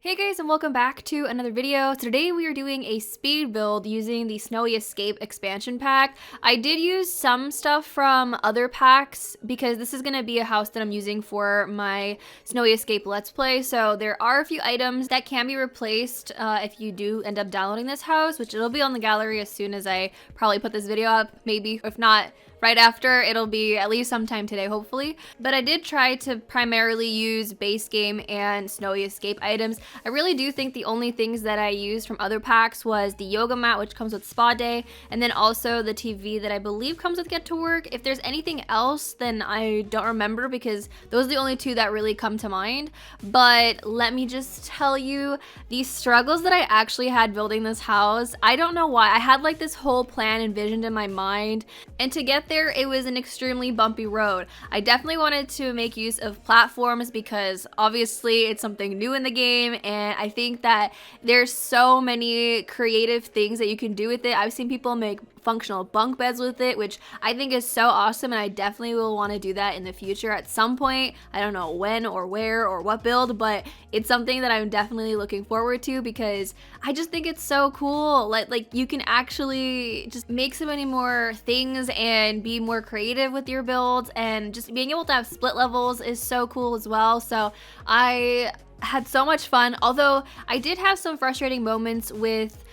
Hey guys, and welcome back to another video. Today we are doing a speed build using the Snowy Escape expansion pack. I did use some stuff from other packs because this is going to be a house that I'm using for my Snowy Escape Let's Play. So there are a few items that can be replaced if you do end up downloading this house, which it'll be on the gallery as soon as I probably put this video up, maybe. If not, right after, it'll be at least sometime today, hopefully. But I did try to primarily use base game and Snowy Escape items. I really do think the only things that I used from other packs was the yoga mat, which comes with spa day, and then also the TV that I believe comes with get to work. If there's anything else, then I don't remember because those are the only two that really come to mind. But let me just tell you, the struggles that I actually had building this house, I don't know why. I had like this whole plan envisioned in my mind, and to get there, it was an extremely bumpy road. I definitely wanted to make use of platforms because obviously it's something new in the game, and I think that there's so many creative things that you can do with it. I've seen people make functional bunk beds with it, which I think is so awesome, and I definitely will want to do that in the future at some point. I don't know when or where or what build, but it's something that I'm definitely looking forward to because I just think it's so cool. Like you can actually just make so many more things and be more creative with your builds, and just being able to have split levels is so cool as well. So I had so much fun, although I did have some frustrating moments with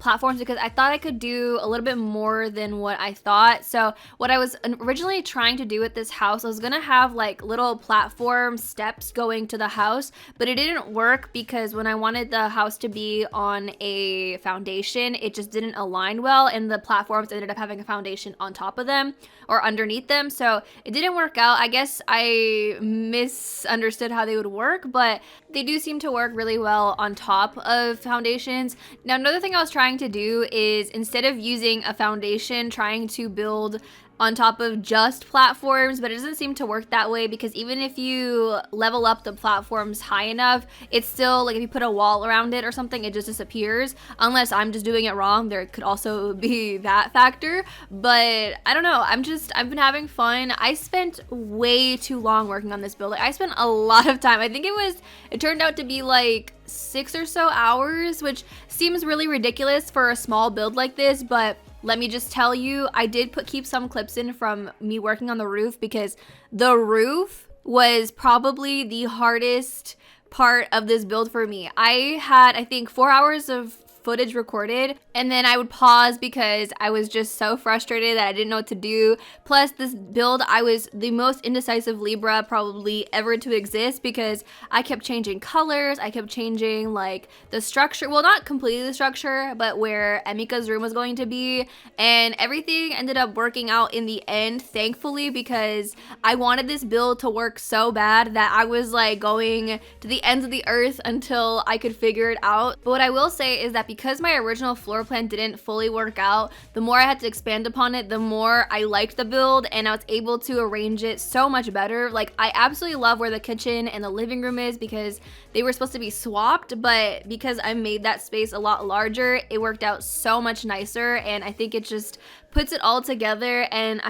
platforms because I thought I could do a little bit more than what I thought. So what I was originally trying to do with this house, I was gonna have like little platform steps going to the house, but it didn't work because when I wanted the house to be on a foundation, it just didn't align well, and the platforms ended up having a foundation on top of them or underneath them. So it didn't work out. I guess I misunderstood how they would work, but they do seem to work really well on top of foundations. Now, another thing I was trying to do is, instead of using a foundation, trying to build on top of just platforms, but it doesn't seem to work that way because even if you level up the platforms high enough, it's still like if you put a wall around it or something, it just disappears. Unless I'm just doing it wrong, there could also be that factor. But I don't know, I've been having fun. I spent way too long working on this build. I spent a lot of time. I think it turned out to be like 6 or so hours, which seems really ridiculous for a small build like this, but let me just tell you, I did keep some clips in from me working on the roof because the roof was probably the hardest part of this build for me. I had, I think, 4 hours of footage recorded, and then I would pause because I was just so frustrated that I didn't know what to do. Plus, this build, I was the most indecisive Libra probably ever to exist because I kept changing colors, I kept changing like the structure, well, not completely the structure, but where Emika's room was going to be, and everything ended up working out in the end, thankfully, because I wanted this build to work so bad that I was like going to the ends of the earth until I could figure it out. But what I will say is that because my original floor plan didn't fully work out, the more I had to expand upon it, the more I liked the build, and I was able to arrange it so much better. Like, I absolutely love where the kitchen and the living room is because they were supposed to be swapped, but because I made that space a lot larger, it worked out so much nicer, and I think it just puts it all together. And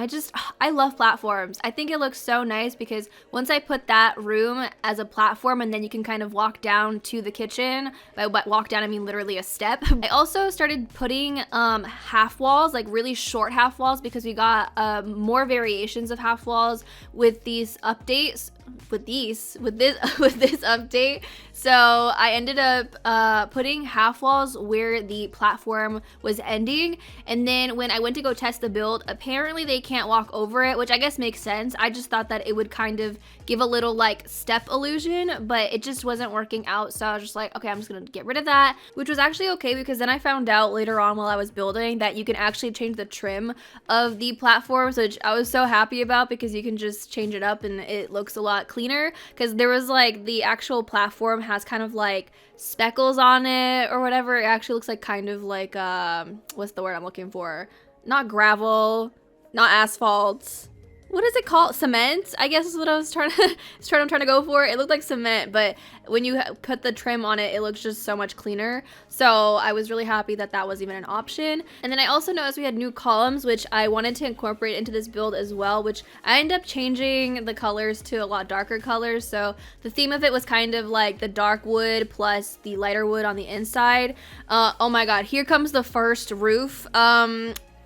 I love platforms. I think it looks so nice because once I put that room as a platform, and then you can kind of walk down to the kitchen. By walk down, I mean literally a step. I also started putting half walls, like really short half walls, because we got more variations of half walls with these updates. With this update. So I ended up putting half walls where the platform was ending, and then when I went to go test the build, apparently they can't walk over it, which I guess makes sense. I just thought that it would kind of give a little like step illusion, but it just wasn't working out. So I was just like, okay, I'm just gonna get rid of that, which was actually okay because then I found out later on while I was building that you can actually change the trim of the platforms, which I was so happy about because you can just change it up and it looks a lot cleaner. Because there was like the actual platform has kind of like speckles on it or whatever. It actually looks like kind of like what's the word I'm looking for? Not gravel, not asphalt. what is it called? Cement, I guess is what I was trying to go for. It looked like cement, but when you put the trim on it, it looks just so much cleaner. So I was really happy that that was even an option. And then I also noticed we had new columns, which I wanted to incorporate into this build as well, which I ended up changing the colors to a lot darker colors. So the theme of it was kind of like the dark wood plus the lighter wood on the inside. Oh my god, here comes the first roof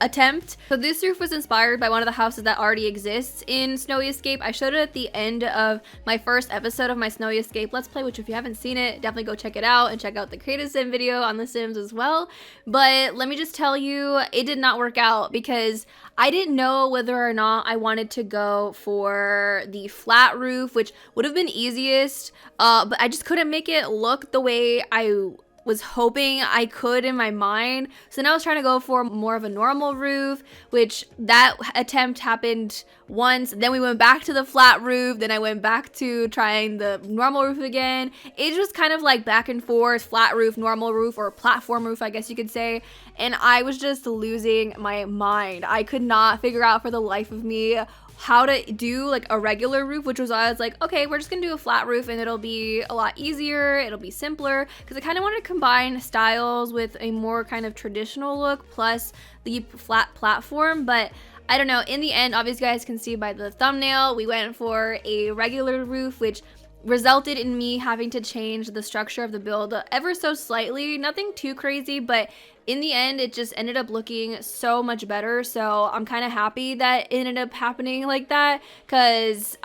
attempt. So this roof was inspired by one of the houses that already exists in Snowy Escape. I showed it at the end of my first episode of my Snowy Escape Let's Play, which if you haven't seen it, definitely go check it out and check out the Creative Sim video on The Sims as well. But let me just tell you, it did not work out because I didn't know whether or not I wanted to go for the flat roof, which would have been easiest, but I just couldn't make it look the way I was hoping I could in my mind. So now I was trying to go for more of a normal roof, which that attempt happened once. Then we went back to the flat roof. Then I went back to trying the normal roof again. It was kind of like back and forth, flat roof, normal roof, or platform roof, I guess you could say. And I was just losing my mind. I could not figure out for the life of me how to do like a regular roof, which was why I was like, okay, we're just gonna do a flat roof and it'll be a lot easier, it'll be simpler, because I kind of wanted to combine styles with a more kind of traditional look plus the flat platform. But I don't know, in the end, obviously you guys can see by the thumbnail, we went for a regular roof, which resulted in me having to change the structure of the build ever so slightly. Nothing too crazy, but in the end, it just ended up looking so much better. So I'm kind of happy that it ended up happening like that, because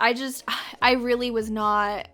I really was not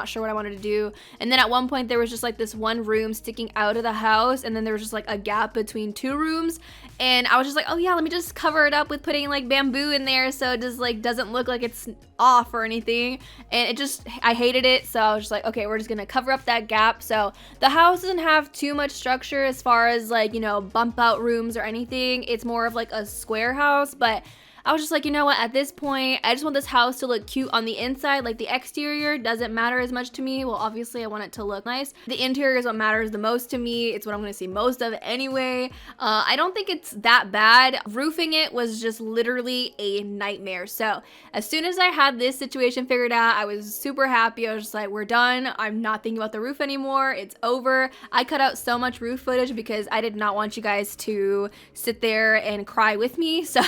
sure what I wanted to do. And then at one point there was just like this one room sticking out of the house, and then there was just like a gap between two rooms, and I was just like, oh yeah, let me just cover it up with putting like bamboo in there so it just like doesn't look like it's off or anything. And it just, I hated it, so I was just like, okay, we're just gonna cover up that gap. So the house doesn't have too much structure as far as like, you know, bump out rooms or anything. It's more of like a square house, but I was just like, you know what, at this point, I just want this house to look cute on the inside. Like the exterior doesn't matter as much to me. Well, obviously I want it to look nice. The interior is what matters the most to me. It's what I'm gonna see most of anyway. I don't think it's that bad. Roofing it was just literally a nightmare. So as soon as I had this situation figured out, I was super happy. I was just like, we're done. I'm not thinking about the roof anymore. It's over. I cut out so much roof footage because I did not want you guys to sit there and cry with me. So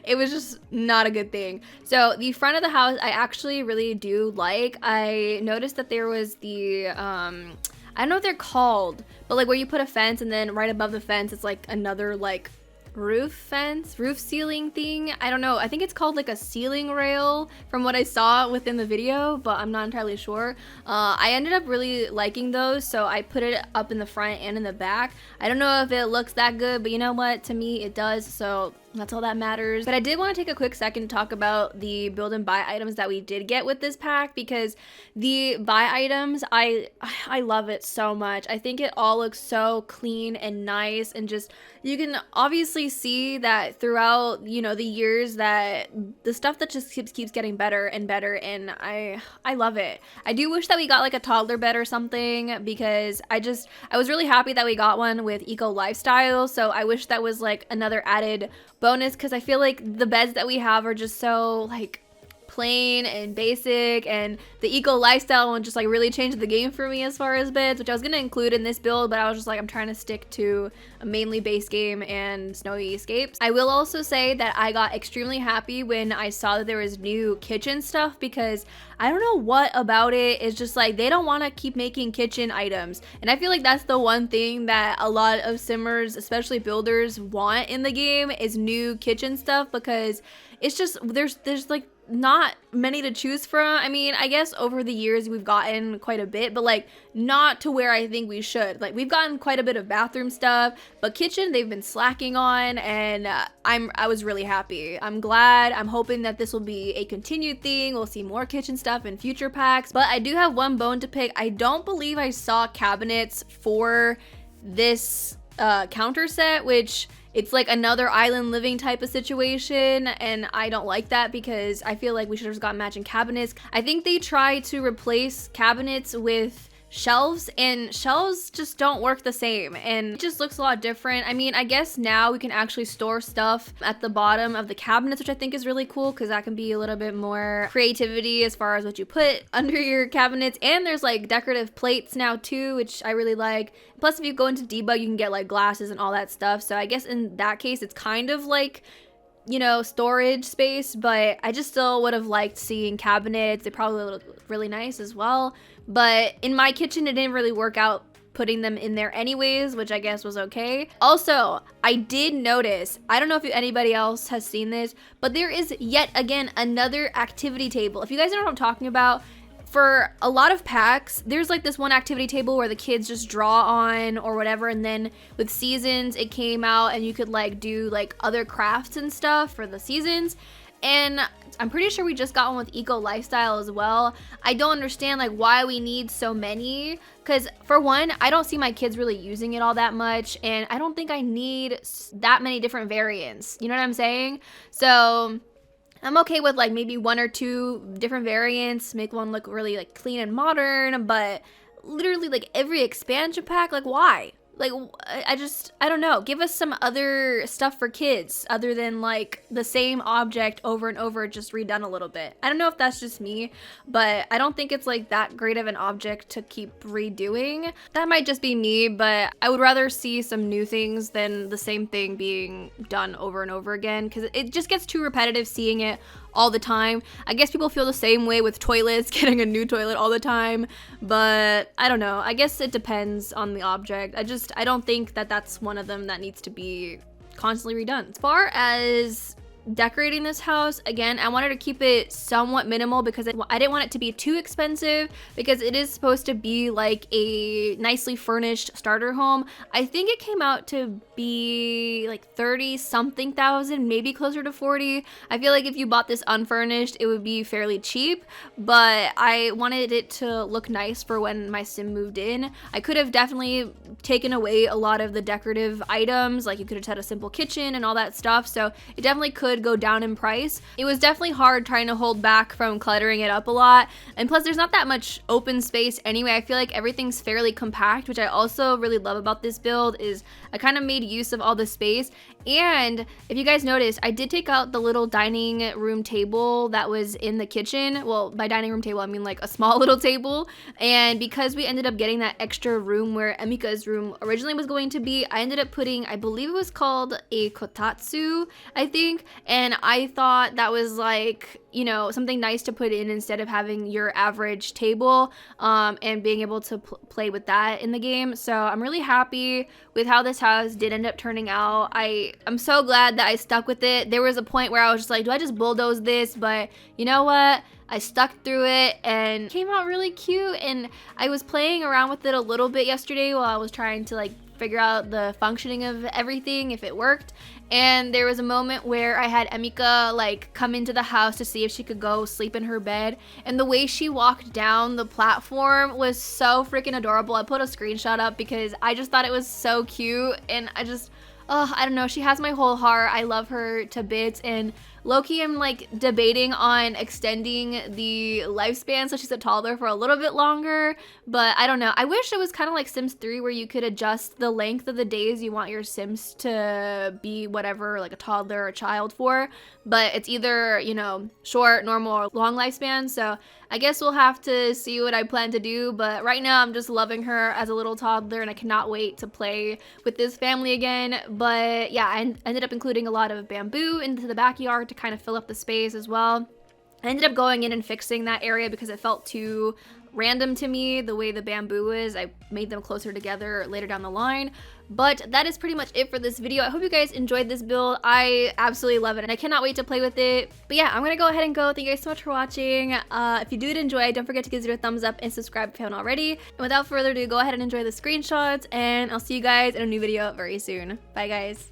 it was just not a good thing. So the front of the house, I actually really do like. I noticed that there was the, I don't know what they're called, but like where you put a fence and then right above the fence, it's like another like roof fence, roof ceiling thing. I don't know. I think it's called like a ceiling rail from what I saw within the video, but I'm not entirely sure. I ended up really liking those, so I put it up in the front and in the back. I don't know if it looks that good, but you know what? To me, it does, so that's all that matters. But I did want to take a quick second to talk about the build and buy items that we did get with this pack, because the buy items, I love it so much. I think it all looks so clean and nice, and just, you can obviously see that throughout, you know, the years that the stuff that just keeps getting better and better, and I love it. I do wish that we got like a toddler bed or something, because I was really happy that we got one with eco lifestyle, so I wish that was like another added bonus, because I feel like the beds that we have are just so like plain and basic, and the eco lifestyle one just like really changed the game for me as far as beds, which I was gonna include in this build, but I was just like, I'm trying to stick to a mainly base game and Snowy Escapes. I will also say that I got extremely happy when I saw that there was new kitchen stuff, because I don't know what about it is just like they don't want to keep making kitchen items, and I feel like that's the one thing that a lot of simmers, especially builders, want in the game is new kitchen stuff, because it's just there's like not many to choose from. I mean, I guess over the years we've gotten quite a bit, but like not to where I think we should. Like we've gotten quite a bit of bathroom stuff, but kitchen they've been slacking on, and I was really happy. I'm glad. I'm hoping that this will be a continued thing. We'll see more kitchen stuff in future packs, but I do have one bone to pick. I don't believe I saw cabinets for this counter set, which it's like another island living type of situation, and I don't like that, because I feel like we should have just got matching cabinets. I think they tried to replace cabinets with shelves, and shelves just don't work the same, and it just looks a lot different. I mean, I guess now we can actually store stuff at the bottom of the cabinets, which I think is really cool because that can be a little bit more creativity as far as what you put under your cabinets. And there's like decorative plates now too, which I really like. Plus, if you go into debug, you can get like glasses and all that stuff. So I guess in that case, it's kind of like, you know, storage space, but I just still would have liked seeing cabinets. They probably look really nice as well. But in my kitchen, it didn't really work out putting them in there anyways, which I guess was okay. Also, I did notice, I don't know if anybody else has seen this, but there is yet again another activity table. If you guys know what I'm talking about, for a lot of packs, there's like this one activity table where the kids just draw on or whatever, and then with seasons it came out and you could like do like other crafts and stuff for the seasons. And I'm pretty sure we just got one with eco lifestyle as well. I don't understand like why we need so many, because for one, I don't see my kids really using it all that much, and I don't think I need that many different variants, you know what I'm saying? So I'm okay with like maybe 1 or 2 different variants, make one look really like clean and modern, but literally like every expansion pack, like why? Like, I don't know. Give us some other stuff for kids other than like the same object over and over, just redone a little bit. I don't know if that's just me, but I don't think it's like that great of an object to keep redoing. That might just be me, but I would rather see some new things than the same thing being done over and over again, because it just gets too repetitive seeing it all the time. I guess people feel the same way with toilets, getting a new toilet all the time, but I don't know. I guess it depends on the object. I don't think that that's one of them that needs to be constantly redone. As far as decorating this house, again, I wanted to keep it somewhat minimal because I didn't want it to be too expensive, because it is supposed to be like a nicely furnished starter home. I think it came out to be like 30 something thousand, maybe closer to 40. I feel like if you bought this unfurnished, it would be fairly cheap, but I wanted it to look nice for when my sim moved in. I could have definitely taken away a lot of the decorative items, like you could have had a simple kitchen and all that stuff, so it definitely could go down in price. It was definitely hard trying to hold back from cluttering it up a lot, and plus there's not that much open space anyway. I feel like everything's fairly compact, which I also really love about this build, is I kind of made use of all the space. And if you guys noticed, I did take out the little dining room table that was in the kitchen. Well, by dining room table, I mean like a small little table. And because we ended up getting that extra room where Emika's room originally was going to be, I ended up putting, I believe it was called a kotatsu, I think. And I thought that was like, you know, something nice to put in instead of having your average table, and being able to play with that in the game. So I'm really happy with how this house did end up turning out. I'm so glad that I stuck with it. There was a point where I was just like, do I just bulldoze this? But you know what? I stuck through it and it came out really cute. And I was playing around with it a little bit yesterday while I was trying to like figure out the functioning of everything, if it worked. And there was a moment where I had Emika like come into the house to see if she could go sleep in her bed, and the way she walked down the platform was so freaking adorable. I put a screenshot up because I just thought it was so cute, and I don't know, she has my whole heart. I love her to bits, and low-key I'm like debating on extending the lifespan so she's a toddler for a little bit longer, but I don't know. I wish it was kind of like Sims 3 where you could adjust the length of the days you want your Sims to be whatever, like a toddler or a child for, but it's either, you know, short, normal, or long lifespan. So I guess we'll have to see what I plan to do, but right now I'm just loving her as a little toddler and I cannot wait to play with this family again. But yeah, I ended up including a lot of bamboo into the backyard to kind of fill up the space as well. I ended up going in and fixing that area because it felt too random to me the way the bamboo is. I made them closer together later down the line. But that is pretty much it for this video. I hope you guys enjoyed this build. I absolutely love it and I cannot wait to play with it. But yeah, I'm gonna go ahead and go. Thank you guys so much for watching. If you did enjoy, don't forget to give it a thumbs up and subscribe if you haven't already. And without further ado, go ahead and enjoy the screenshots, and I'll see you guys in a new video very soon. Bye guys.